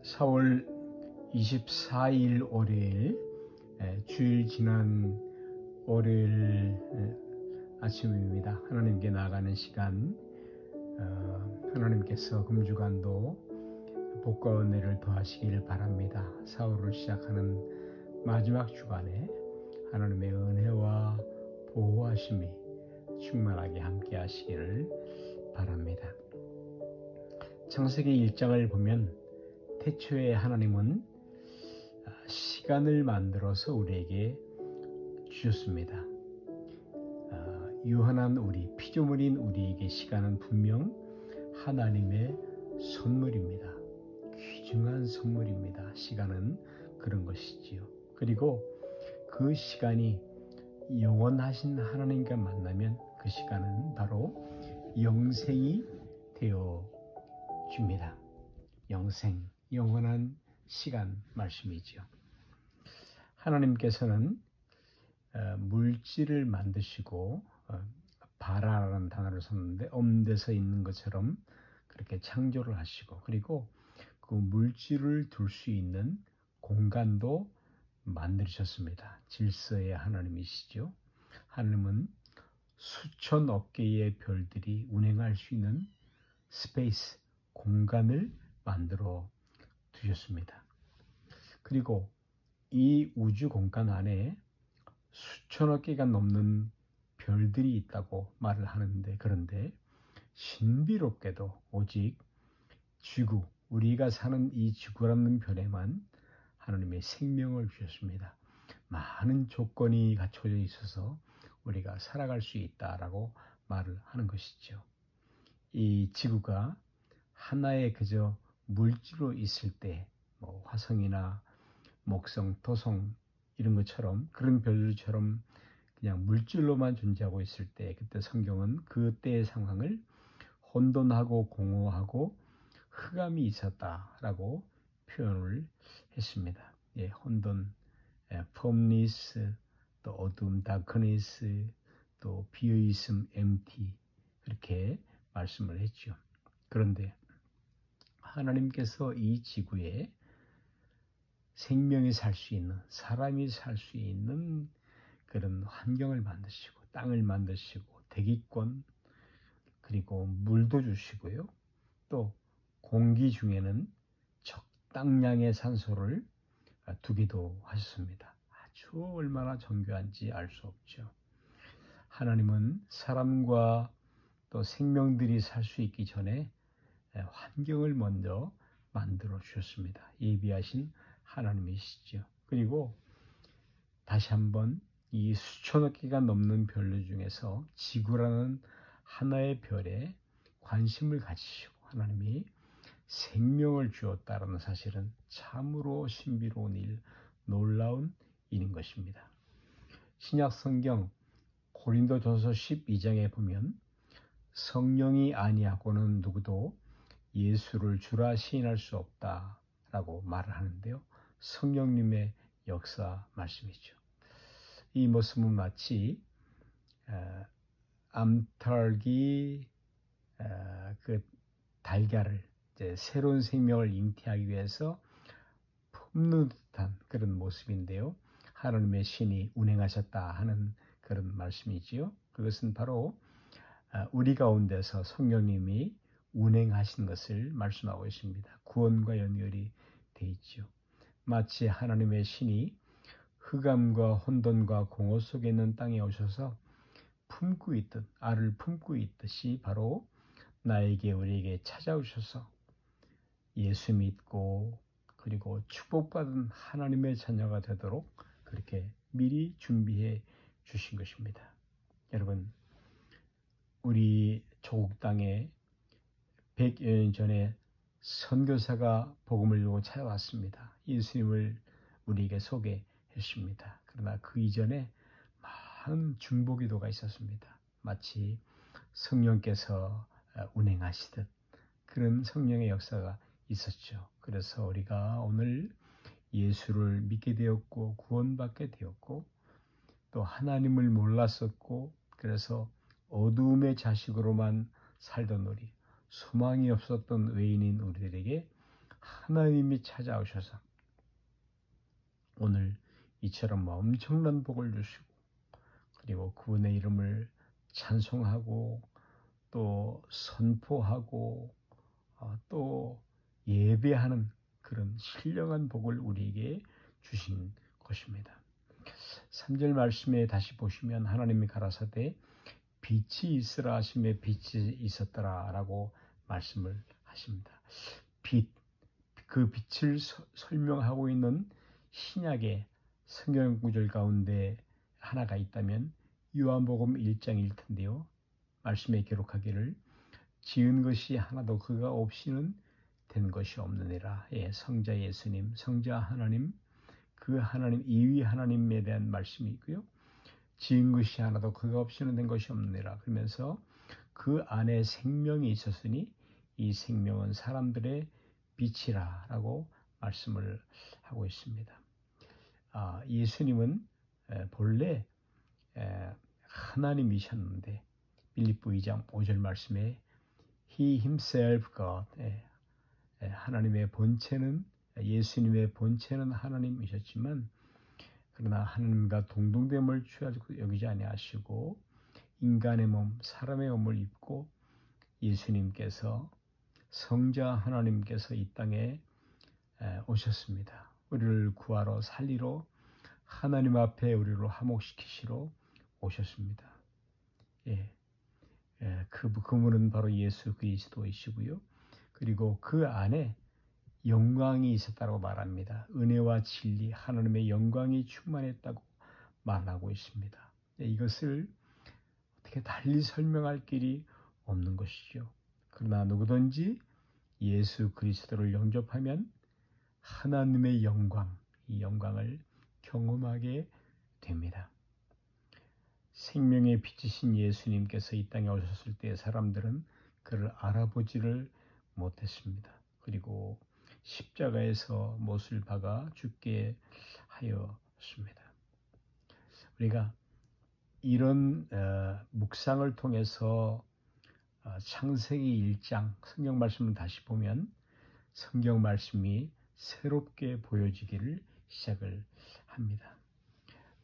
4월 24일 월요일, 주일 지난 월요일 아침입니다. 하나님께 나아가는 시간, 하나님께서 금주간도 복과 은혜를 더하시길 바랍니다. 4월을 시작하는 마지막 주간에 하나님의 은혜와 보호하심이 충만하게 함께 하시기를 바랍니다. 창세기 1장을 보면 태초에 하나님은 시간을 만들어서 우리에게 주셨습니다. 유한한 우리, 피조물인 우리에게 시간은 분명 하나님의 선물입니다. 귀중한 선물입니다. 시간은 그런 것이지요. 그리고 그 시간이 영원하신 하나님과 만나면 그 시간은 바로 영생이 되어 줍니다. 영생, 영원한 시간 말씀이지요. 하나님께서는 물질을 만드시고 바라라는 단어를 썼는데 엄대서 있는 것처럼 그렇게 창조를 하시고, 그리고 그 물질을 둘 수 있는 공간도 만드셨습니다. 질서의 하나님이시죠. 하나님은 수천억 개의 별들이 운행할 수 있는 스페이스, 공간을 만들어 두셨습니다. 그리고 이 우주 공간 안에 수천억 개가 넘는 별들이 있다고 말을 하는데, 그런데 신비롭게도 오직 지구, 우리가 사는 이 지구라는 별에만 하나님의 생명을 주셨습니다. 많은 조건이 갖춰져 있어서 우리가 살아갈 수 있다라고 말을 하는 것이죠. 이 지구가 하나의 그저 물질로 있을 때, 화성이나 목성, 토성 이런 것처럼, 그런 별들처럼 그냥 물질로만 존재하고 있을 때, 그때 성경은 그때의 상황을 혼돈하고 공허하고 흑암이 있었다라고 표현을 했습니다. 혼돈, 폼리스, 또 어둠, 다크니스, 또 비어있음, empty, 그렇게 말씀을 했죠. 그런데 하나님께서 이 지구에 생명이 살 수 있는, 사람이 살 수 있는 그런 환경을 만드시고, 땅을 만드시고, 대기권, 그리고 물도 주시고요. 또 공기 중에는 적당량의 산소를 두기도 하셨습니다. 아주 얼마나 정교한지 알 수 없죠. 하나님은 사람과 또 생명들이 살 수 있기 전에 환경을 먼저 만들어 주셨습니다. 예비하신 하나님이시죠. 그리고 다시 한번 이 수천억 개가 넘는 별들 중에서 지구라는 하나의 별에 관심을 가지시고 하나님이 생명을 주었다는 사실은 참으로 신비로운 일, 놀라운 일인 것입니다. 신약 성경 고린도전서 12장에 보면 성령이 아니하고는 누구도 예수를 주라 시인할 수 없다라고 말을 하는데요. 성령님의 역사 말씀이죠. 이 모습은 마치 암탉이 그 달걀을 새로운 생명을 잉태하기 위해서 품는 듯한 그런 모습인데요. 하나님의 신이 운행하셨다 하는 그런 말씀이지요. 그것은 바로 우리 가운데서 성령님이 운행하신 것을 말씀하고 있습니다. 구원과 연결이 되어 있죠. 마치 하나님의 신이 흑암과 혼돈과 공허 속에 있는 땅에 오셔서 품고 있듯, 알을 품고 있듯이 바로 나에게, 우리에게 찾아오셔서 예수 믿고 그리고 축복받은 하나님의 자녀가 되도록 그렇게 미리 준비해 주신 것입니다. 여러분, 우리 조국 땅에 100여 년 전에 선교사가 복음을 들고 찾아왔습니다. 예수님을 우리에게 소개했습니다. 그러나 그 이전에 많은 중보기도가 있었습니다. 마치 성령께서 운행하시듯 그런 성령의 역사가 있었죠. 그래서 우리가 오늘 예수를 믿게 되었고 구원받게 되었고, 또 하나님을 몰랐었고, 그래서 어두움의 자식으로만 살던 우리, 소망이 없었던 외인인 우리들에게 하나님이 찾아오셔서 오늘 이처럼 엄청난 복을 주시고, 그리고 그분의 이름을 찬송하고 또 선포하고 또 예배하는 그런 신령한 복을 우리에게 주신 것입니다. 3절 말씀에 다시 보시면 하나님이 가라사대 빛이 있으라 하심에 빛이 있었더라 라고 말씀을 하십니다. 빛, 그 빛을 설명하고 있는 신약의 성경 구절 가운데 하나가 있다면 요한복음 1장 1텐데요. 말씀에 기록하기를 지은 것이 하나도 그가 없이는 된 것이 없느니라. 예, 성자 예수님, 성자 하나님, 그 하나님, 이위 하나님에 대한 말씀이 있고요. 지은 것이 하나도 그가 없이는 된 것이 없느니라. 그러면서 그 안에 생명이 있었으니 이 생명은 사람들의 빛이라 라고 말씀을 하고 있습니다. 예수님은 본래 하나님이셨는데 빌립보 2장 5절 말씀에 He himself God, 하나님의 본체는, 예수님의 본체는 하나님이셨지만 그러나 하나님과 동등됨을 취하고 여기지 아니하시고 인간의 몸, 사람의 몸을 입고 예수님께서, 성자 하나님께서 이 땅에 오셨습니다. 우리를 구하러 살리러, 하나님 앞에 우리를 화목시키시러 오셨습니다. 그분은 바로 예수 그리스도이시고요. 그리고 그 안에 영광이 있었다고 말합니다. 은혜와 진리, 하나님의 영광이 충만했다고 말하고 있습니다. 이것을 어떻게 달리 설명할 길이 없는 것이죠. 그러나 누구든지 예수 그리스도를 영접하면 하나님의 영광, 이 영광을 경험하게 됩니다. 생명의 빛이신 예수님께서 이 땅에 오셨을 때 사람들은 그를 알아보지를 못했습니다. 그리고 십자가에서 못을 박아 죽게 하였습니다. 우리가 이런 묵상을 통해서 창세기 1장 성경 말씀을 다시 보면 성경 말씀이 새롭게 보여지기를 시작을 합니다.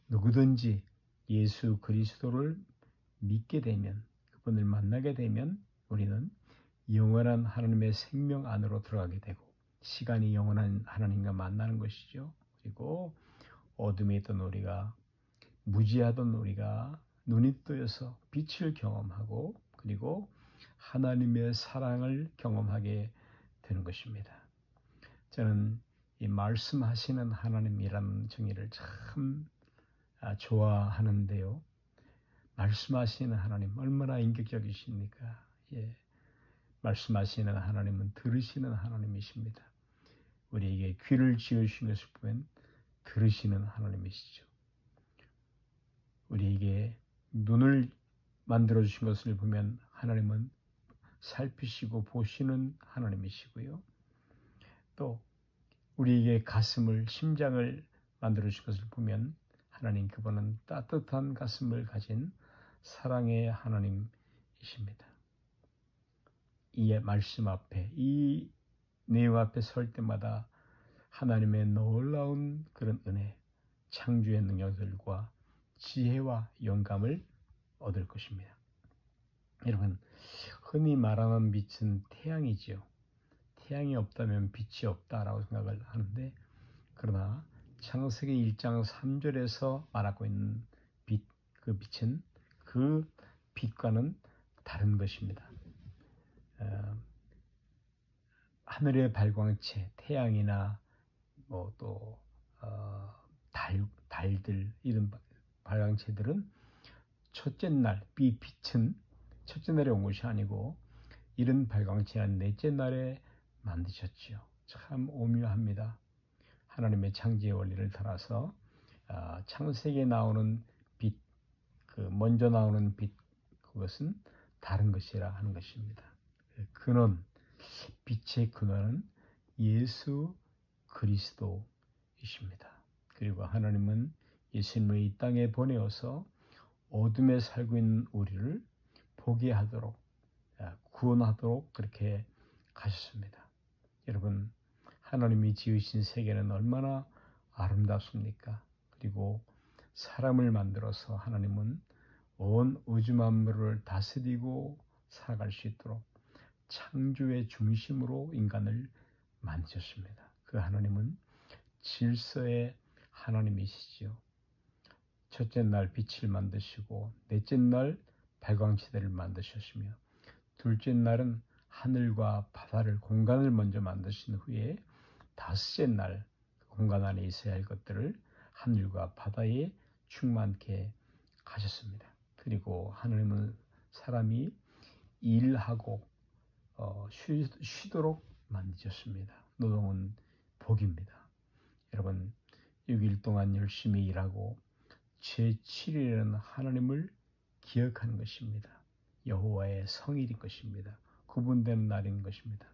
누구든지 예수 그리스도를 믿게 되면, 그분을 만나게 되면 우리는 영원한 하나님의 생명 안으로 들어가게 되고, 시간이 영원한 하나님과 만나는 것이죠. 그리고 어둠에 있던 우리가, 무지하던 우리가 눈이 뜨여서 빛을 경험하고, 그리고 하나님의 사랑을 경험하게 되는 것입니다. 저는 이 말씀하시는 하나님이라는 정의를 참 좋아하는데요. 말씀하시는 하나님 얼마나 인격적이십니까? 말씀하시는 하나님은 들으시는 하나님이십니다. 우리에게 귀를 지으신 것을 보면 들으시는 하나님이시죠. 우리에게 눈을 만들어주신 것을 보면 하나님은 살피시고 보시는 하나님이시고요. 또 우리에게 가슴을, 심장을 만들어주신 것을 보면 하나님, 그분은 따뜻한 가슴을 가진 사랑의 하나님이십니다. 이 말씀 앞에, 이 내용 앞에 설 때마다 하나님의 놀라운 그런 은혜, 창조의 능력들과 지혜와 영감을 얻을 것입니다. 여러분, 흔히 말하는 빛은 태양이지요. 태양이 없다면 빛이 없다라고 생각을 하는데, 그러나 창세기 1장 3절에서 말하고 있는 빛, 그 빛은 그 빛과는 다른 것입니다. 하늘의 발광체, 태양이나 또 달들, 이런 발광체들은 첫째 날, 빛은 첫째 날에 온 것이 아니고 이런 발광체는 넷째 날에 만드셨지요. 참 오묘합니다. 하나님의 창조의 원리를 따라서 창세기에 나오는 빛, 그 먼저 나오는 빛, 그것은 다른 것이라 하는 것입니다. 근원, 빛의 근원은 예수 그리스도이십니다. 그리고 하나님은 예수님을 이 땅에 보내어서 어둠에 살고 있는 우리를 보게 하도록, 구원하도록 그렇게 가셨습니다. 여러분, 하나님이 지으신 세계는 얼마나 아름답습니까? 그리고 사람을 만들어서 하나님은 온 우주 만물을 다스리고 살아갈 수 있도록 창조의 중심으로 인간을 만드셨습니다. 그 하나님은 질서의 하나님이시지요. 첫째 날 빛을 만드시고 넷째 날 발광체대를 만드셨으며 둘째 날은 하늘과 바다를 공간을 먼저 만드신 후에 다섯째 날 공간 안에 있어야 할 것들을 하늘과 바다에 충만케 하셨습니다. 그리고 하나님은 사람이 일하고 쉬도록 만드셨습니다. 노동은 복입니다. 여러분 6일 동안 열심히 일하고 제7일에는 하나님을 기억하는 것입니다. 여호와의 성일인 것입니다. 구분된 날인 것입니다.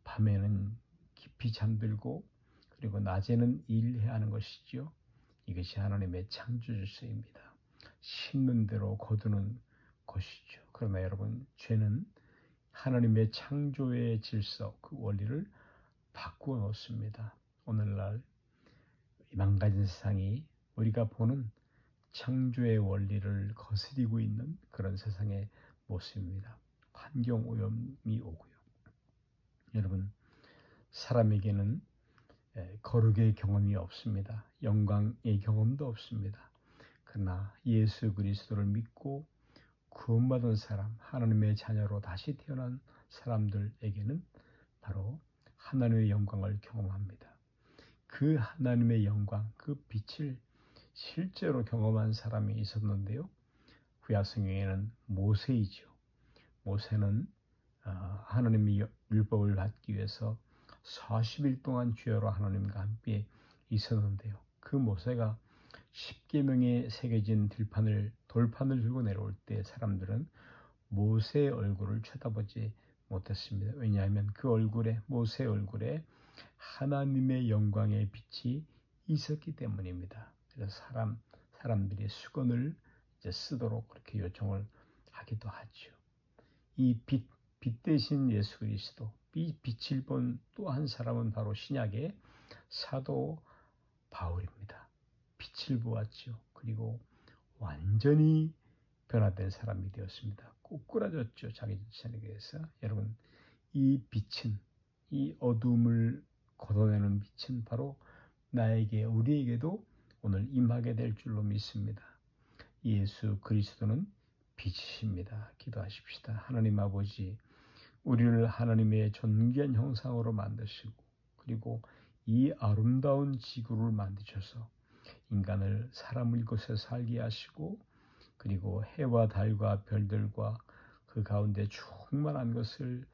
밤에는 깊이 잠들고 그리고 낮에는 일해야 하는 것이죠. 이것이 하나님의 창조 질서입니다. 심는 대로 거두는 것이죠. 그러나 여러분 죄는 하나님의 창조의 질서, 그 원리를 바꾸어 놓습니다. 오늘날 망가진 세상이 우리가 보는 창조의 원리를 거스리고 있는 그런 세상의 모습입니다. 환경 오염이 오고요. 여러분 사람에게는 거룩의 경험이 없습니다. 영광의 경험도 없습니다. 그러나 예수 그리스도를 믿고 구원받은 사람, 하나님의 자녀로 다시 태어난 사람들에게는 바로 하나님의 영광을 경험합니다. 그 하나님의 영광, 그 빛을 실제로 경험한 사람이 있었는데요. 구약 성경에는 모세이죠. 모세는 하나님의 율법을 받기 위해서 40일 동안 주여로 하나님과 함께 있었는데요. 그 모세가 십계명에 새겨진 돌판을 들고 내려올 때 사람들은 모세의 얼굴을 쳐다보지 못했습니다. 왜냐하면 그 얼굴에, 모세의 얼굴에 하나님의 영광의 빛이 있었기 때문입니다. 그래서 사람들이 수건을 이제 쓰도록 그렇게 요청을 하기도 하죠. 이 빛 대신 예수 그리스도, 이 빛을 본 또 한 사람은 바로 신약의 사도 바울입니다. 빛을 보았죠. 그리고 완전히 변화된 사람이 되었습니다. 꼬꾸라졌죠. 자기 자신에 대해서. 여러분, 이 빛은, 이 어둠을 걷어내는 빛은 바로 나에게, 우리에게도 오늘 임하게 될 줄로 믿습니다. 예수 그리스도는 빛이십니다. 기도하십시다. 하나님 아버지, 우리를 하나님의 존귀한 형상으로 만드시고 그리고 이 아름다운 지구를 만드셔서 인간을 사람의 곳에 살게 하시고 그리고 해와 달과 별들과 그 가운데 충만한 것을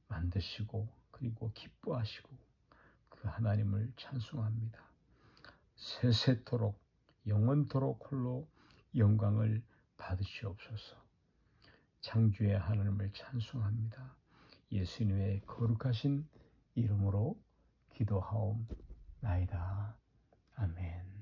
만드시고 그리고 기뻐하시고 그 하나님을 찬송합니다. 세세토록 영원토록 홀로 영광을 받으시옵소서. 창조의 하나님을 찬송합니다. 예수님의 거룩하신 이름으로 기도하옵나이다. 아멘.